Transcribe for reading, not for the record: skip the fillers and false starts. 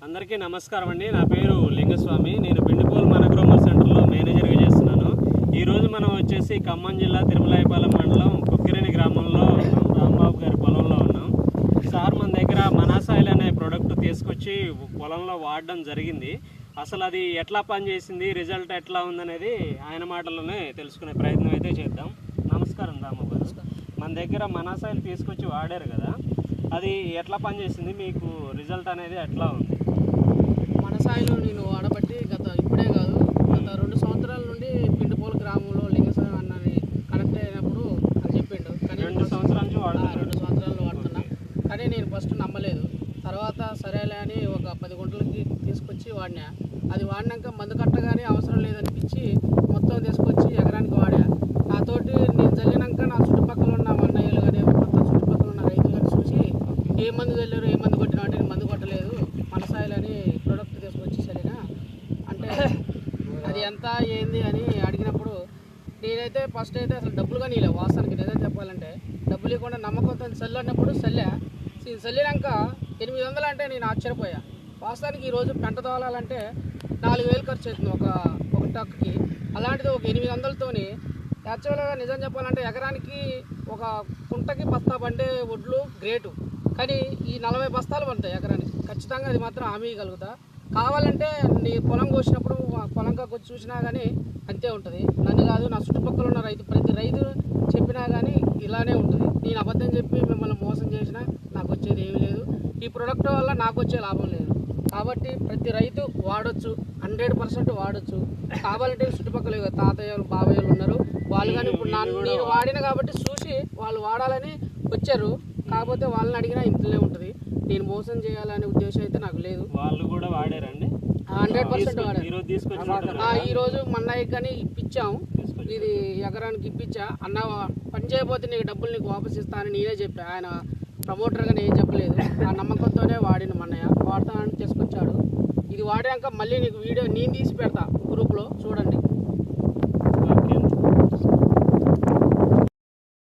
అందరికీ నమస్కారం అండి. నా పేరు లింగస్వామి. నేను పిండిపోల్ మనగ్రోమర్ సెంటర్లో మేనేజర్గా చేస్తున్నాను. ఈరోజు మనం వచ్చేసి ఖమ్మం జిల్లా తిరుమలాయపాలెం మండలం కుక్కిరేణి గ్రామంలో ఉన్నాం. రాంబాబు గారి పొలంలో ఉన్నాం. సార్ మన దగ్గర మనాసాయిల్ అనే ప్రోడక్ట్ తీసుకొచ్చి పొలంలో వాడడం జరిగింది. అసలు అది ఎట్లా పనిచేసింది, రిజల్ట్ ఎట్లా ఉందనేది ఆయన మాటల్లోనే తెలుసుకునే ప్రయత్నం అయితే చేద్దాం. నమస్కారం రాంబాబు గారు. మన దగ్గర మనాసాయిల్ తీసుకొచ్చి వాడారు కదా, అది ఎట్లా పనిచేసింది, మీకు రిజల్ట్ అనేది ఎట్లా ఉంది? మనాసాయిల్ నేను వాడబట్టి ఇప్పుడే కాదు, గత 2 సంవత్సరాల నుండి పిండిపోల్ గ్రామంలో లింగస్వామి అన్నని కనెక్ట్ అయినప్పుడు అని చెప్పిండు. కానీ 2 సంవత్సరాల నుంచి వాడుతున్నారు. 2 సంవత్సరాలు వాడుతున్నా. కానీ నేను ఫస్ట్ నమ్మలేదు. తర్వాత సరేలే అని ఒక 10 గుంటలకి తీసుకొచ్చి వాడినా. అది వాడినాక మందు కట్టగానే అవసరం లేదనిపించి మొత్తం తీసుకొచ్చి ఎకరానికి వాడా. నాతోటి నేను చల్లినాక నా చుట్టుపక్కల ఉన్న అన్నయ్యలు కానీ మొత్తం చుట్టుపక్కల ఉన్న రైతులు కానీ చూసి ఏ మందు చల్లారు, ఏ మందు కొట్టినా అంటే నేను మందు కొట్టలేదు, మనాసాయిల్ అని ప్రోడక్ట్ తీసుకొచ్చి చల్లినా అంటే అది ఎంత ఏంది అని అడిగినప్పుడు నేనైతే ఫస్ట్ అయితే అసలు డబ్బులు కానీ ఇలా వాసనకి నిజం చెప్పాలంటే డబ్బులు ఇవ్వకుండా నమ్మకంతో చల్లన్నప్పుడు చల్లినాక 800 అంటే నేను ఆశ్చర్యపోయా. వాస్తవానికి ఈరోజు పెంట తోలాలంటే 4000 ఖర్చు అవుతుంది ఒక టక్కి. అలాంటిది ఒక 800తోని యాక్చువల్గా నిజం చెప్పాలంటే ఎకరానికి ఒక కుంటకి బస్తా పండే ఒడ్లు గ్రేటు. కానీ ఈ 40 బస్తాలు పడతాయి ఎకరానికి. ఖచ్చితంగా అది మాత్రం హామీ కలుగుతా. కావాలంటే నీ పొలం కోసినప్పుడు పొలంకి వచ్చి చూసినా కానీ అంతే ఉంటుంది. నన్ను కాదు, నా చుట్టుపక్కల ఉన్న ప్రతి రైతు చెప్పినా కానీ ఇలానే ఉంటుంది. నేను అబద్ధం చెప్పి మిమ్మల్ని మోసం చేసినా నాకు వచ్చేది ఏమీ లేదు. ఈ ప్రోడక్ట్ వల్ల నాకు వచ్చే లాభం లేదు. కాబట్టి ప్రతి రైతు వాడచ్చు, 100% వాడచ్చు. కావాలంటే చుట్టుపక్కల తాతయ్యలు బాబాయ్యలు ఉన్నారు, వాళ్ళు కానీ ఇప్పుడు నేను వాడిన కాబట్టి చూసి వాళ్ళు వాడాలని వచ్చారు. కాకపోతే వాళ్ళని అడిగినా ఇంట్లోనే ఉంటుంది. నేను మోసం చేయాలనే ఉద్దేశం అయితే నాకు లేదు. వాళ్ళు కూడా వాడారండి, 100% వాడారు. ఈరోజు మన్నయ్యకి కానీ ఇప్పించాము. ఇది ఎకరానికి ఇప్పించా. అన్న పని చేయకపోతే నీకు డబ్బులు నీకు వాపస్ ఇస్తానని నేనే చెప్పా. ఆయన ప్రమోటర్గా నేను చెప్పలేదు. ఆ నమ్మకంతోనే వాడిన మన్నయ్య వాడతానని తీసుకొచ్చాడు. ఇది వాడాక మళ్ళీ నీకు వీడియో నేను తీసి పెడతా గ్రూప్లో చూడండి.